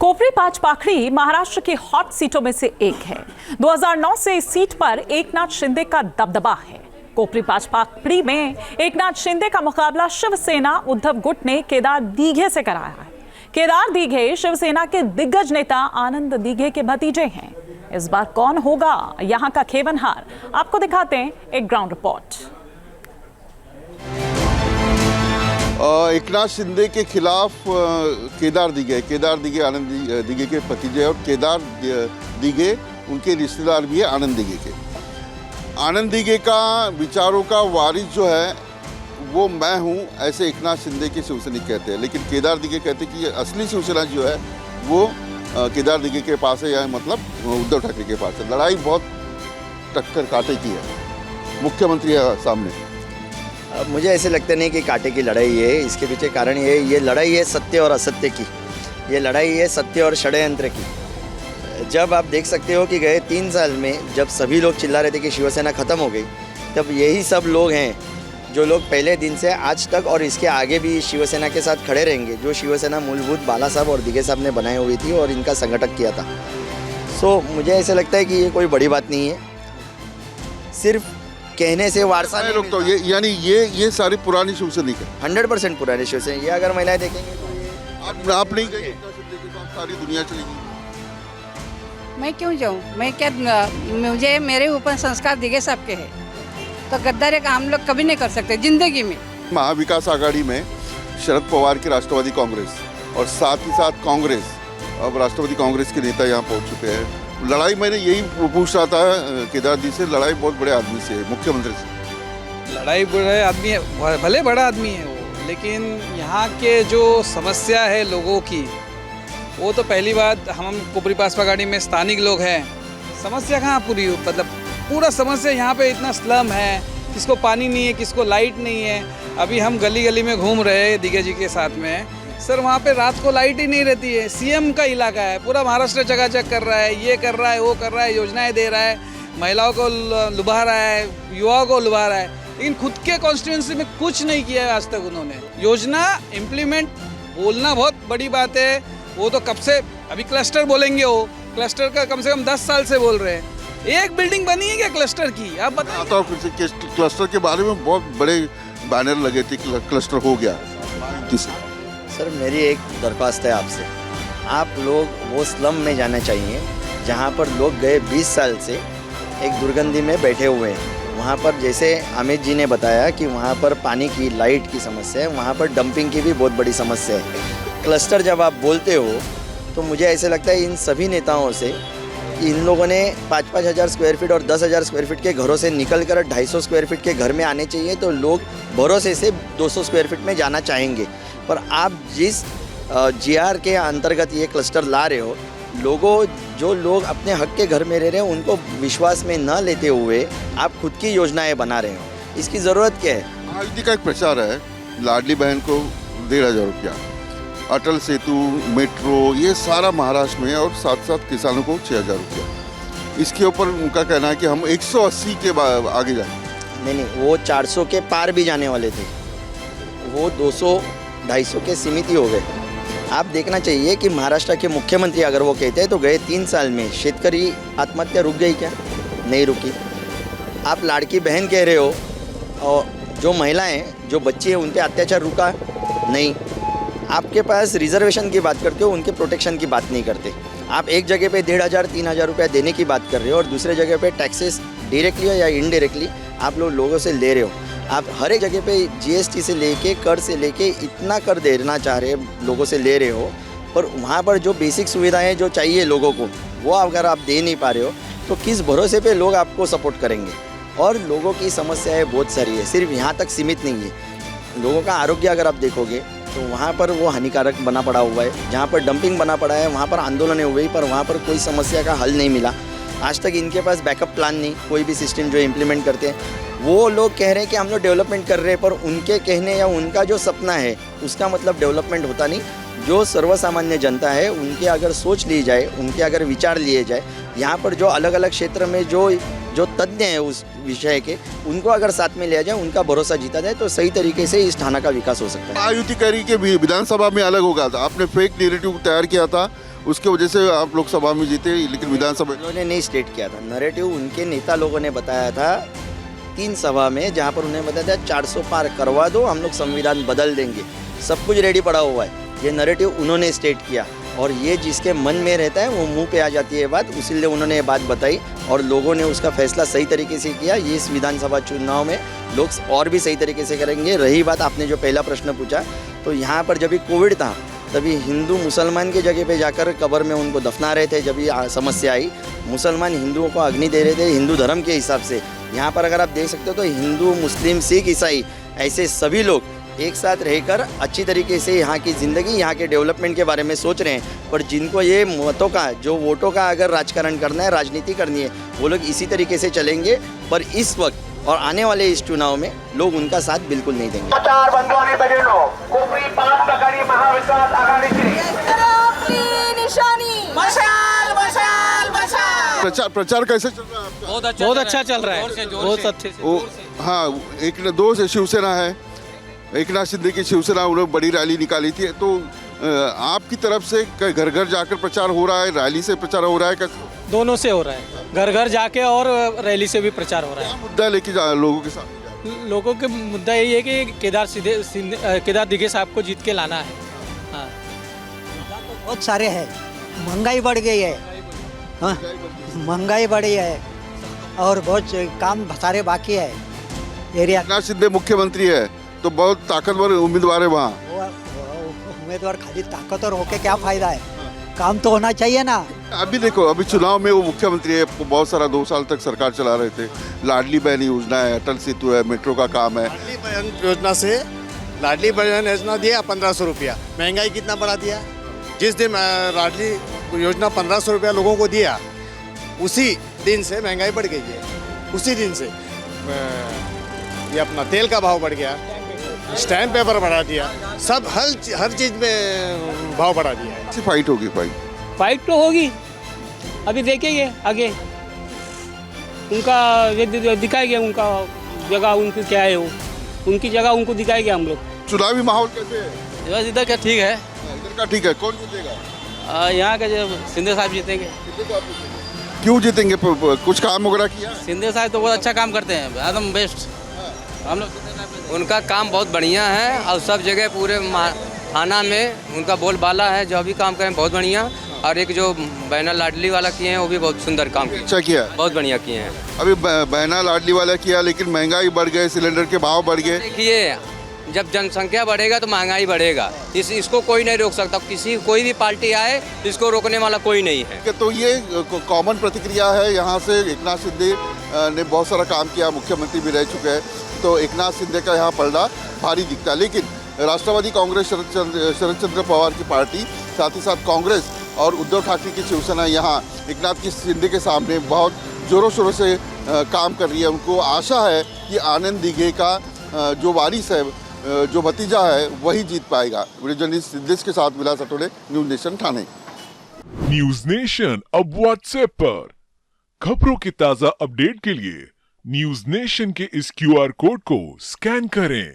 कोपरी पाचपाखड़ी महाराष्ट्र की हॉट सीटों में से एक है। 2009 से इस सीट पर एकनाथ शिंदे का दबदबा है। कोपरी पाचपाखड़ी में एकनाथ शिंदे का मुकाबला शिवसेना उद्धव गुट ने केदार दीघे से कराया है। केदार दीघे शिवसेना के दिग्गज नेता आनंद दीघे के भतीजे हैं। इस बार कौन होगा यहां का खेवनहार, आपको दिखाते हैं एक ग्राउंड रिपोर्ट। एकनाथ शिंदे के खिलाफ केदार दीघे आनंद दीघे के भतीजे और केदार दीघे उनके रिश्तेदार भी है आनंद दीघे के। आनंद दीघे का विचारों का वारिस जो है वो मैं हूं, ऐसे एकनाथ शिंदे के शिवसैनिक कहते हैं। लेकिन केदार दीघे कहते हैं कि असली शिवसेना जो है वो केदार दीघे के पास है, या मतलब उद्धव ठाकरे के पास है। लड़ाई बहुत टक्कर कांटे की है, मुख्यमंत्री है सामने। मुझे ऐसे लगता नहीं कि कांटे की लड़ाई है। इसके पीछे कारण ये लड़ाई है सत्य और असत्य की। ये लड़ाई है सत्य और षड्यंत्र की। जब आप देख सकते हो कि गए 3 साल में जब सभी लोग चिल्ला रहे थे कि शिवसेना ख़त्म हो गई, तब यही सब लोग हैं जो लोग पहले दिन से आज तक और इसके आगे भी शिवसेना के साथ खड़े रहेंगे, जो शिवसेना मूलभूत बाला साहब और दीघे साहब ने बनाई हुई थी और इनका संगठन किया था। सो मुझे ऐसा लगता है कि ये कोई बड़ी बात नहीं है, सिर्फ कहने से वारसा नहीं लोग तो ये सारी पुरानी शिवसैनिक है, 100% पुराने शिवसेना। ये अगर महिलाएं देखेंगे तो आप नहीं गए सारी दुनिया चलेगी। मैं क्यों जाऊं? मैं क्या, मुझे मेरे ऊपर संस्कार दीघे साहब के हैं, तो गद्दारी का हम लोग कभी नहीं कर सकते जिंदगी में। महाविकास आघाड़ी में शरद पवार की राष्ट्रवादी कांग्रेस और साथ ही साथ कांग्रेस, अब राष्ट्रवादी कांग्रेस के नेता यहाँ पहुँच चुके हैं। लड़ाई मैंने यही पूछ रहा था केदार जी से, लड़ाई बहुत बड़े आदमी से है, मुख्यमंत्री से। लड़ाई बड़े आदमी है, भले बड़ा आदमी है वो, लेकिन यहाँ के जो समस्या है लोगों की, वो तो पहली बात, हम कोपरी पाचपाखड़ी में स्थानिक लोग हैं। समस्या कहाँ पूरी हो, मतलब पूरा समस्या यहाँ पे इतना स्लम है, किसको पानी नहीं है, किसको लाइट नहीं है। अभी हम गली गली में घूम रहे हैं दीघे जी के साथ में, सर वहाँ पे रात को लाइट ही नहीं रहती है। सीएम का इलाका है, पूरा महाराष्ट्र चकाचक कर रहा है, ये कर रहा है, वो कर रहा है, योजनाएं दे रहा है, महिलाओं को लुभा रहा है, युवाओं को लुभा रहा है, लेकिन खुद के कॉन्स्टिट्यूंसी में कुछ नहीं किया है आज तक उन्होंने। योजना इम्प्लीमेंट बोलना बहुत बड़ी बात है, वो तो कब से, अभी क्लस्टर बोलेंगे, वो क्लस्टर का कम से कम 10 साल से बोल रहे हैं। एक बिल्डिंग बनी है क्या क्लस्टर की? आप बताओ। क्लस्टर के बारे में बहुत बड़े बैनर लगे थे, क्लस्टर हो गया। सर मेरी एक दरख्वास्त है आपसे, आप लोग वो स्लम में जाना चाहिए जहाँ पर लोग गए 20 साल से एक दुर्गंधी में बैठे हुए हैं। वहाँ पर जैसे अमित जी ने बताया कि वहाँ पर पानी की, लाइट की समस्या है, वहाँ पर डंपिंग की भी बहुत बड़ी समस्या है। क्लस्टर जब आप बोलते हो तो मुझे ऐसे लगता है इन सभी नेताओं से, इन लोगों ने 5-5 हज़ार स्क्वायर फीट और 10 हज़ार स्क्वायर फीट के घरों से निकल कर 250 स्क्वायर फीट के घर में आने चाहिए, तो लोग भरोसे से 200 स्क्वायर फीट में जाना चाहेंगे। पर आप जिस जीआर के अंतर्गत ये क्लस्टर ला रहे हो, जो लोग अपने हक के घर में रह रहे हैं उनको विश्वास में न लेते हुए आप खुद की योजनाएं बना रहे हो। इसकी ज़रूरत क्या है? महायुति का एक प्रचार है, लाडली बहन को 1,500 रुपया, अटल सेतु, मेट्रो, ये सारा महाराष्ट्र में, और साथ साथ किसानों को 6,000 रुपया। इसके ऊपर उनका कहना है कि हम 180 के आगे जाएं। नहीं, वो 400 के पार भी जाने वाले थे, वो 200-250 के सीमित ही हो गए। आप देखना चाहिए कि महाराष्ट्र के मुख्यमंत्री अगर वो कहते हैं तो गए 3 साल में शेतकरी आत्महत्या रुक गई क्या? नहीं रुकी। आप लाड़की बहन कह रहे हो, और जो महिलाएं, जो बच्चे हैं, उन पर अत्याचार रुका? नहीं। आपके पास रिजर्वेशन की बात करते हो, उनके प्रोटेक्शन की बात नहीं करते। आप एक जगह पे 1,500-3,000 रुपया देने की बात कर रहे हो और दूसरे जगह पे टैक्सेस डायरेक्टली या इनडायरेक्टली आप लोगों से ले रहे हो। आप हर एक जगह पे जीएसटी से लेके, कर से लेके इतना कर देना चाह रहे लोगों से ले रहे हो, पर वहाँ पर जो बेसिक सुविधाएं जो चाहिए लोगों को, वो अगर आप दे नहीं पा रहे हो तो किस भरोसे पे लोग आपको सपोर्ट करेंगे? और लोगों की समस्याएं बहुत सारी है, सिर्फ यहाँ तक सीमित नहीं है। लोगों का आरोग्य अगर आप देखोगे तो वहाँ पर वो हानिकारक बना पड़ा हुआ है। जहाँ पर डंपिंग बना पड़ा है वहाँ पर आंदोलनें हुई, पर वहाँ पर कोई समस्या का हल नहीं मिला। आज तक इनके पास बैकअप प्लान नहीं, कोई भी सिस्टम जो इम्प्लीमेंट करते हैं। वो लोग कह रहे हैं कि हम लोग डेवलपमेंट कर रहे हैं, पर उनके कहने या उनका जो सपना है उसका मतलब डेवलपमेंट होता नहीं। जो सर्वसामान्य जनता है उनके अगर सोच ली जाए, उनके अगर विचार लिए जाए, यहाँ पर जो अलग अलग क्षेत्र में जो तज्ञ हैं उस विषय के, उनको अगर साथ में लिया जाए, उनका भरोसा जीता जाए, तो सही तरीके से इस थाना का विकास हो सकता है। महायुति कह रही कि विधानसभा में अलग होगा, आपने फेक नैरेटिव तैयार किया था उसके वजह से आप लोकसभा में जीते, लेकिन विधानसभा उन्होंने नहीं स्टेट किया था नैरेटिव, उनके नेता लोगों ने बताया था 3 सभा में, जहाँ पर उन्होंने बताया था 400 पार करवा दो, हम लोग संविधान बदल देंगे, सब कुछ रेडी पड़ा हुआ है। ये नैरेटिव उन्होंने स्टेट किया और ये जिसके मन में रहता है वो मुंह पे आ जाती है बात, इसीलिए उन्होंने ये बात बताई और लोगों ने उसका फैसला सही तरीके से किया। ये इस विधानसभा चुनाव में लोग और भी सही तरीके से करेंगे। रही बात आपने जो पहला प्रश्न पूछा, तो यहाँ पर जब भी कोविड था तभी हिंदू मुसलमान के जगह पे जाकर कब्र में उनको दफना रहे थे। जब ये समस्या आई, मुसलमान हिंदुओं को अग्नि दे रहे थे हिंदू धर्म के हिसाब से। यहाँ पर अगर आप देख सकते हो तो हिंदू, मुस्लिम, सिख, ईसाई ऐसे सभी लोग एक साथ रहकर अच्छी तरीके से यहाँ की ज़िंदगी, यहाँ के डेवलपमेंट के बारे में सोच रहे हैं। पर जिनको ये मतों का, जो वोटों का अगर राजकारण करना है, राजनीति करनी है, वो लोग इसी तरीके से चलेंगे। पर इस वक्त और आने वाले इस चुनाव में लोग उनका साथ बिल्कुल नहीं देंगे। बंधू आणि भगिनींनो, कोपरी 5 प्रकारी महाविकास आघाडीची प्रचार कैसे चल रहा है आपका? बहुत अच्छा चल रहा है, बहुत अच्छे से। वो हाँ, एक दो से शिवसेना है, एक नाथ शिंदे की शिवसेना, उन्होंने बड़ी रैली निकाली थी। तो आपकी तरफ से घर घर जाकर प्रचार हो रहा है, रैली से प्रचार हो रहा है, कैसे? दोनों से हो रहा है, घर घर जाके और रैली से भी प्रचार हो रहा क्या मुद्दा लेके लोगों के सामने जा है। लोगों के मुद्दा यही है कि केदार दिघे साहब को जीत के लाना है। हाँ, बहुत सारे हैं, महंगाई बढ़ गई है, हाँ महंगाई बढ़ी है और बहुत काम सारे बाकी है एरिया। नाथ शिंदे मुख्यमंत्री है तो बहुत ताकतवर उम्मीदवार है वहाँ। उम्मीदवार खाली ताकतवर होके क्या फायदा है, काम तो होना चाहिए ना। अभी देखो, अभी चुनाव में वो मुख्यमंत्री है, बहुत सारा 2 साल तक सरकार चला रहे थे। लाडली बहन योजना है, अटल सेतु है, मेट्रो का काम है। लाडली बहन योजना से, लाडली बहन योजना दिया 1500 रुपया, महंगाई कितना बढ़ा दिया। जिस दिन लाडली योजना 1500 रुपया लोगों को दिया, उसी दिन से महंगाई बढ़ गई है। उसी दिन से ये अपना तेल का भाव बढ़ गया, स्टैम्प पेपर बढ़ा दिया, सब हर चीज़ में भाव बढ़ा दिया है। ऐसी फाइट होगी, फाइट तो होगी, अभी देखेंगे आगे उनका दिखाएंगे, उनका जगह उनकी क्या है, वो उनकी जगह उनको दिखाएंगे हम लोग। चुनावी माहौल कैसे है? बस इधर क्या ठीक है, इधर का ठीक है। कौन जीतेगा? यहाँ का जो शिंदे साहब जीतेंगे। क्यों जीतेंगे? कुछ काम वगैरह किया? शिंदे साहब तो बहुत अच्छा काम करते हैं, एकदम बेस्ट। हम लोग उनका काम बहुत बढ़िया है और सब जगह पूरे थाना में उनका बोलबाला है, जो भी काम करें बहुत बढ़िया। और एक जो बहना लाडली वाला किए हैं वो भी बहुत सुंदर काम किया, अच्छा किया, बहुत बढ़िया किए हैं। अभी बहना लाडली वाला किया, लेकिन महंगाई बढ़ गए, सिलेंडर के भाव बढ़ गए। देखिए, जब जनसंख्या बढ़ेगा तो महंगाई बढ़ेगा, इसको कोई नहीं रोक सकता। कोई भी पार्टी आए, इसको रोकने वाला कोई नहीं है। तो ये कॉमन प्रतिक्रिया है यहाँ से। एक नाथ शिंदे ने बहुत सारा काम किया, मुख्यमंत्री भी रह चुके हैं, तो एक नाथ शिंदे का यहाँ पलड़ा भारी दिखता है। लेकिन राष्ट्रवादी कांग्रेस, शरद चंद्र पवार की पार्टी, साथ ही साथ कांग्रेस और उद्धव ठाकरे की शिवसेना यहाँ एक नाथ शिंदे के सामने बहुत जोरों शोरों से काम कर रही है। उनको आशा है कि आनंद दिघे का जो वारिस है, जो भतीजा है, वही जीत पाएगा। वीडियो जर्नलिस्ट सिद्धेश के साथ Vilas Atole, news nation Thane. News nation अब व्हाट्सएप पर खबरों की ताजा अपडेट के लिए न्यूज नेशन के इस QR कोड को स्कैन करें।